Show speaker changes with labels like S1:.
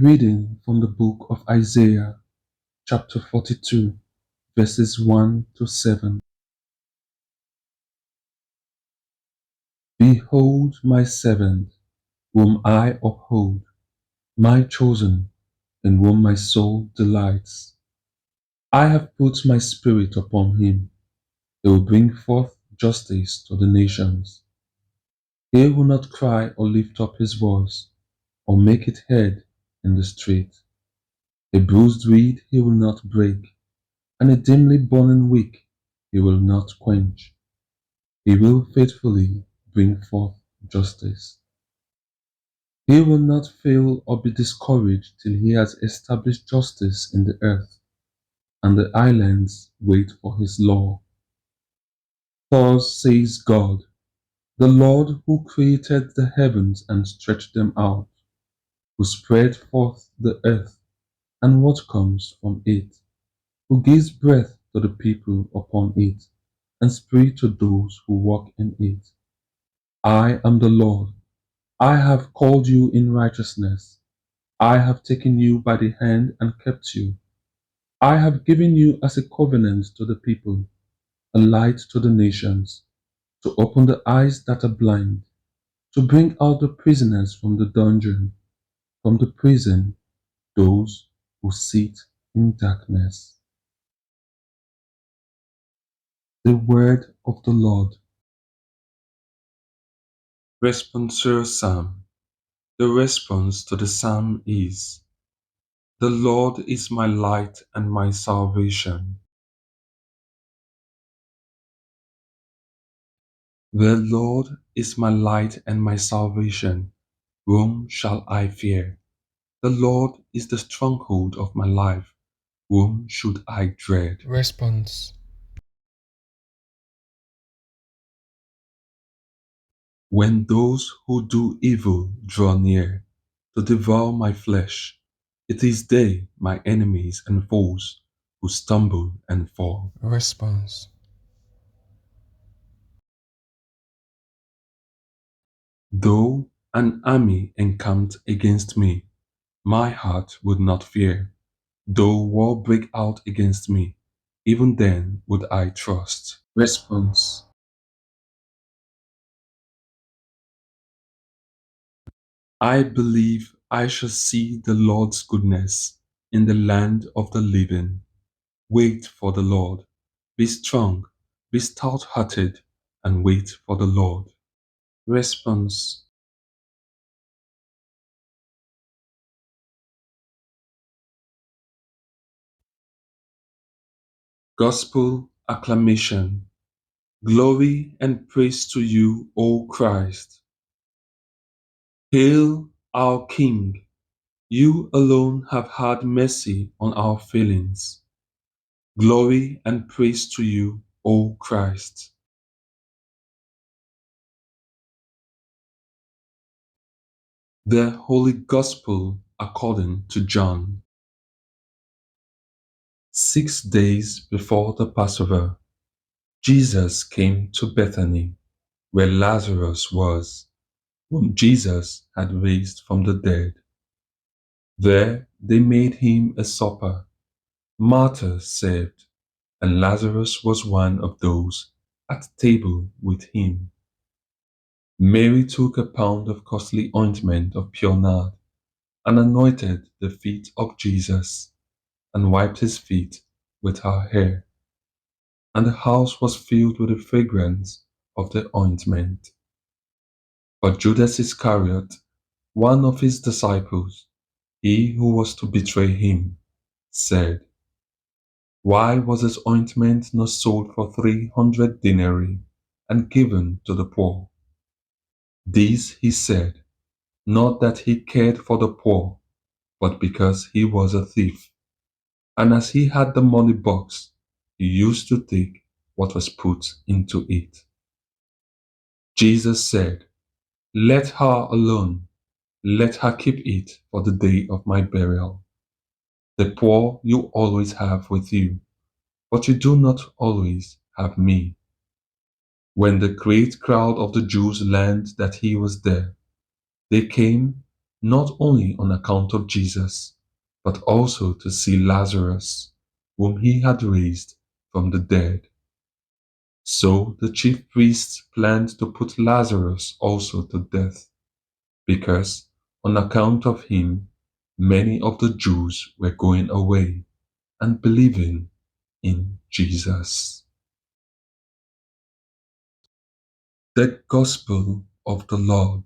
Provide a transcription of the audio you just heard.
S1: reading from the book of Isaiah, chapter 42, verses 1 to 7. Behold my servant, whom I uphold, my chosen, in whom my soul delights. I have put my spirit upon him. He will bring forth justice to the nations. He will not cry or lift up his voice, or make it heard in the street. A bruised reed he will not break, and a dimly burning wick he will not quench. He will faithfully bring forth justice. He will not fail or be discouraged till he has established justice in the earth, and the islands wait for his law. Thus says God, the Lord who created the heavens and stretched them out, who spread forth the earth and what comes from it, who gives breath to the people upon it, and spirit to those who walk in it. I am the Lord. I have called you in righteousness. I have taken you by the hand and kept you. I have given you as a covenant to the people, a light to the nations, to open the eyes that are blind, to bring out the prisoners from the dungeon, from the prison, those who sit in darkness. The word of the Lord. Responsorial Psalm. The response to the psalm is, the Lord is my light and my salvation. The Lord is my light and my salvation. Whom shall I fear? The Lord is the stronghold of my life. Whom should I dread?
S2: Response.
S1: When those who do evil draw near to devour my flesh, it is they, my enemies and foes, who stumble and fall.
S2: Response.
S1: Though an army encamped against me, my heart would not fear. Though war break out against me, even then would I trust. Response. I believe I shall see the Lord's goodness in the land of the living. Wait for the Lord. Be strong, be stout-hearted, and wait for the Lord. Response. Gospel acclamation. Glory and praise to you, O Christ. Hail our King. You alone have had mercy on our failings. Glory and praise to you, O Christ. The Holy Gospel according to John. 6 days before the Passover, Jesus came to Bethany, where Lazarus was, whom Jesus had raised from the dead. There they made him a supper. Martha served, and Lazarus was one of those at table with him. Mary took a pound of costly ointment of pure nard and anointed the feet of Jesus and wiped his feet with her hair. And the house was filled with the fragrance of the ointment. But Judas Iscariot, one of his disciples, he who was to betray him, said, why was this ointment not sold for 300 denarii and given to the poor? This he said, not that he cared for the poor, but because he was a thief. And as he had the money box, he used to take what was put into it. Jesus said, let her alone. Let her keep it for the day of my burial. The poor you always have with you, but you do not always have me. When the great crowd of the Jews learned that he was there, they came not only on account of Jesus, but also to see Lazarus, whom he had raised from the dead. So the chief priests planned to put Lazarus also to death, because on account of him, many of the Jews were going away and believing in Jesus. The Gospel of the Lord.